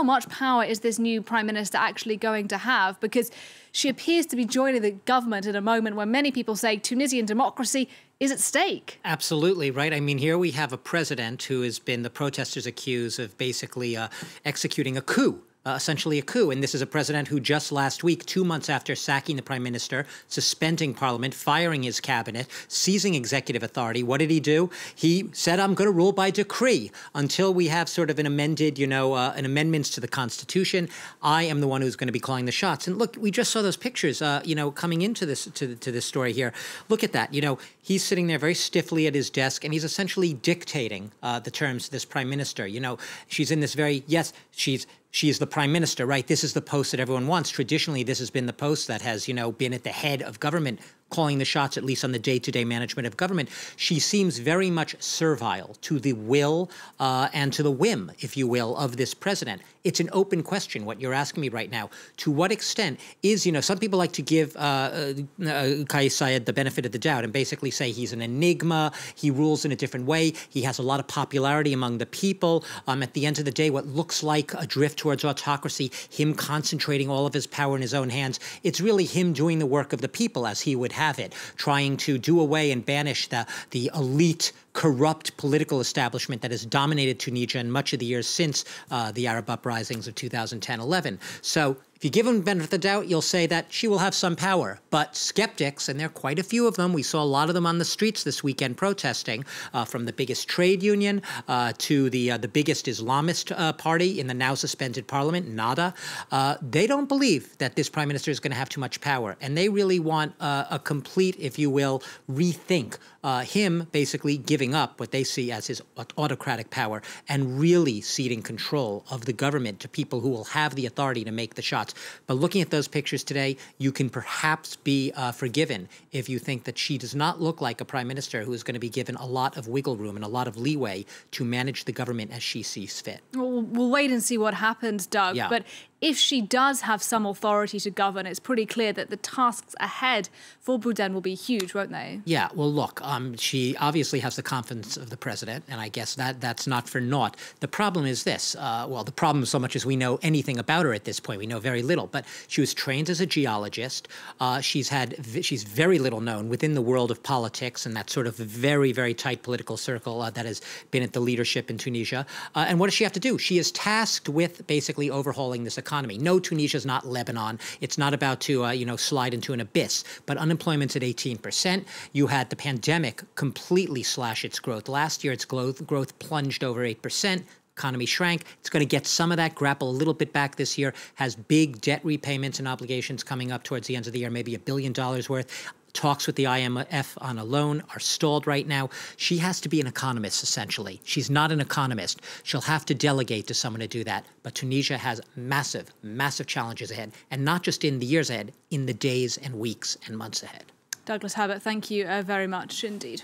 much power is this new Prime Minister actually going to have? Because she appears to be joining the government at a moment when many people say Tunisian democracy is at stake. Absolutely, right? I mean, here we have a president who has been, the protesters accused of basically executing a coup. Essentially a coup. And this is a president who just last week, 2 months after sacking the prime minister, suspending parliament, firing his cabinet, seizing executive authority, what did he do? He said, I'm going to rule by decree until we have sort of an amended, an amendments to the Constitution. I am the one who's going to be calling the shots. And look, we just saw those pictures, coming into this, to this story here. Look at that. He's sitting there very stiffly at his desk and he's essentially dictating the terms to this prime minister. She's in this very, yes, she is the prime minister, right? This is the post that everyone wants. Traditionally, this has been the post that has, been at the head of government, calling the shots, at least on the day-to-day management of government. She seems very much servile to the will and to the whim, if you will, of this president. It's an open question, what you're asking me right now. To what extent is, some people like to give Kais Saied the benefit of the doubt and basically say he's an enigma, he rules in a different way, he has a lot of popularity among the people. At the end of the day, what looks like a drift towards autocracy, him concentrating all of his power in his own hands, it's really him doing the work of the people as he would have it, trying to do away and banish the elite, corrupt political establishment that has dominated Tunisia in much of the years since the Arab uprisings of 2010-11. So if you give him the benefit of the doubt, you'll say that she will have some power. But skeptics, and there are quite a few of them, we saw a lot of them on the streets this weekend protesting, from the biggest trade union to the biggest Islamist party in the now suspended parliament, Najla. They don't believe that this prime minister is going to have too much power. And they really want a complete, if you will, rethink. Him basically giving up what they see as his autocratic power and really ceding control of the government to people who will have the authority to make the shots. But looking at those pictures today, you can perhaps be forgiven if you think that she does not look like a prime minister who is going to be given a lot of wiggle room and a lot of leeway to manage the government as she sees fit. Well, we'll wait and see what happens, Doug. Yeah. But if she does have some authority to govern, it's pretty clear that the tasks ahead for Bouden will be huge, won't they? Yeah, well, look, she obviously has the confidence of the president, and I guess that's not for naught. The problem is this. The problem so much as we know anything about her at this point. We know very little, but she was trained as a geologist. She's very little known within the world of politics and that sort of very, very tight political circle that has been at the leadership in Tunisia. And what does she have to do? She is tasked with basically overhauling this economy. No, Tunisia is not Lebanon. It's not about to, slide into an abyss. But unemployment's at 18%. You had the pandemic completely slash its growth. Last year, its growth plunged over 8%. Economy shrank. It's going to get some of that, grapple a little bit back this year, has big debt repayments and obligations coming up towards the end of the year, maybe $1 billion worth. Talks with the IMF on a loan are stalled right now. She has to be an economist, essentially. She's not an economist. She'll have to delegate to someone to do that. But Tunisia has massive, massive challenges ahead, and not just in the years ahead, in the days and weeks and months ahead. Douglas Herbert, thank you very much indeed.